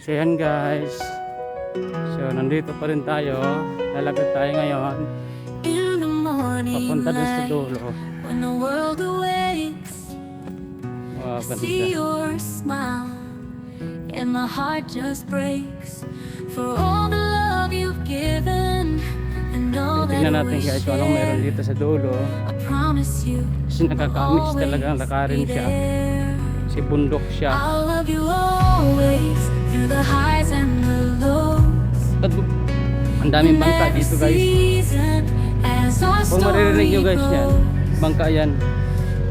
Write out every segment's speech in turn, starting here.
So yan guys. So nandito pa rin tayo. Lalapit tayo ngayon. In the morning Papunta dun sa light, dulo. when the world awakes, Wow, I see ganda. your smile, and my heart just breaks for all the love you've given and all that Tingnan we natin guys kung anong meron share. dito sa dulo. I promise you, Kasi nakakamiss talagang lakarin be siya. there. Kasi bundok siya. I'll love you always through the highs and the lows. At ang daming bangka dito guys. Season, as our Kung maririnig nyo guys yan, story bangka yan. grows.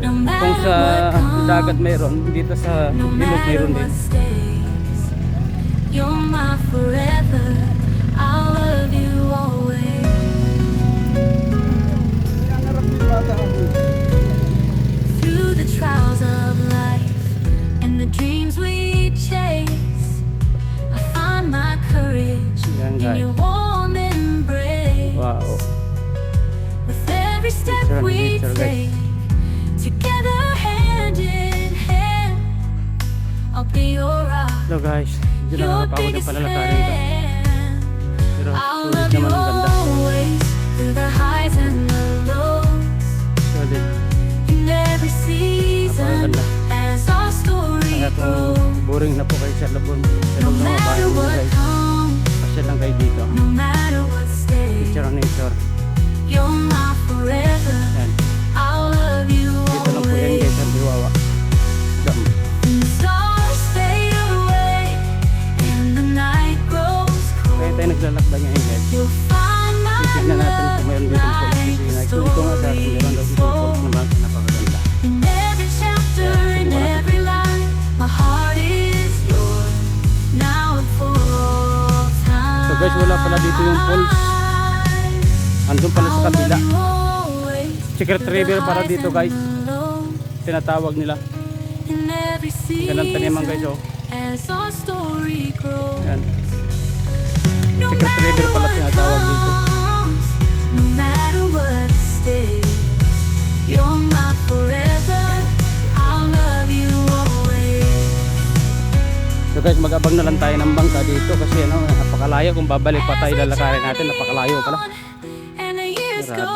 No Kung matter sa what comes, dagat meron, dito sa no ilog matter meron what din. stays, you're my forever. I'll love you always. Through the trials of life and the dreams we chase, I find my courage Yan, in guys. your warm embrace. Wow. With every step Picture on we picture, guys. take, together hand in hand, I'll be your rock, Hello guys. Hindi na your nakakapagod yung biggest palalakarin ko. fan. Pero I'll sulit love you naman ang ganda. always through the highs and the lows. Sulit. In every season, Napakaganda. as our story Kaya kung grows. boring na po kayo sa labon, sa No loob ng mga bahay matter nyo what guys, comes, pasyal lang kayo dito. no matter what stays, Picture on nature. you're my forever. Yan. I'll love you Dito lang po yan always. guys, sa Biwawa. Dam. When the stars fade away and the night grows Kaya cold, tayo naglalakbay ngayon guys. you'll find my Titignan natin kung mayroon dito po. love Kasi like nakikita ko nga sa akin, mayroon daw dito po stories. na mga napakaganda. In every chapter, in every line, my heart is yours, now and for all time. So guys, wala pala dito yung falls. Andun pala sa kabila. Secret River para dito guys. Tinatawag nila. Ganang taniman guys oh. As our story grows, Yan. no Secret River pala tinatawag dito. no matter what stays, you're my forever. I'll love you always. So guys, mag-abang na lang tayo ng bangka dito kasi ano, napakalayo. Kung babalik pa tayo lalakarin natin, napakalayo pala. And the years Grabe. go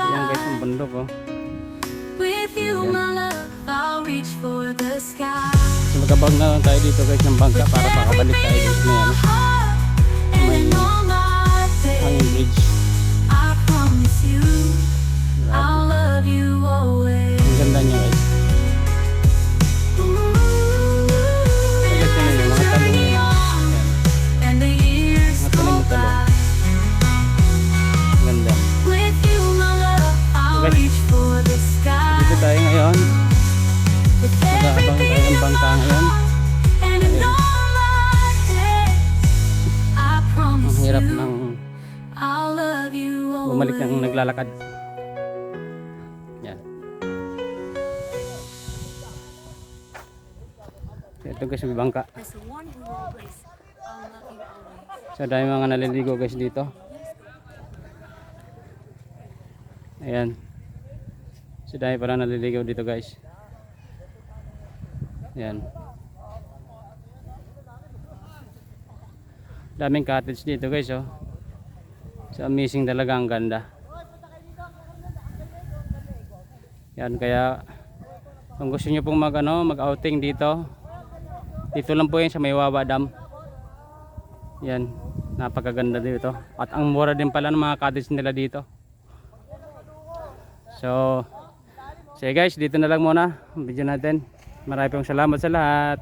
Yan guys, by. yung bundok oh. With you, Yan. my love, I'll reach for the sky. So mag-abang na lang tayo dito guys ng bangka para makabalik tayo dito na yan. And May in all my hanging days, bridge. I promise you, Grabe. I'll love you always. Ang ganda niya guys. Guys, yan yung mga talong yan. Yan. And the years Mga tanim go na talong. by. Ang ganda. With you, my love, I'll Guys, reach for the sky. Dito tayo ngayon. With Mag-aabang tayo ng bangka ngayon. And in all my days, I Ang promise hirap you, ng I'll love you bumalik ng always. naglalakad. Yan. So, ito guys, may bangka. As the one who always, I'll love you always. So dami mga naliligo guys dito. Ayan. So dami pala naliligo dito guys. Ayan. Daming cottage dito guys oh. So amazing talaga, ang ganda. Yan, kaya kung gusto niyo pong mag-outing dito, dito lang po yan sa Maywawa Dam. Yan, napakaganda dito. At ang mura din pala ng mga cottage nila dito. So, guys, dito na lang muna ang video natin. Maraming salamat sa lahat.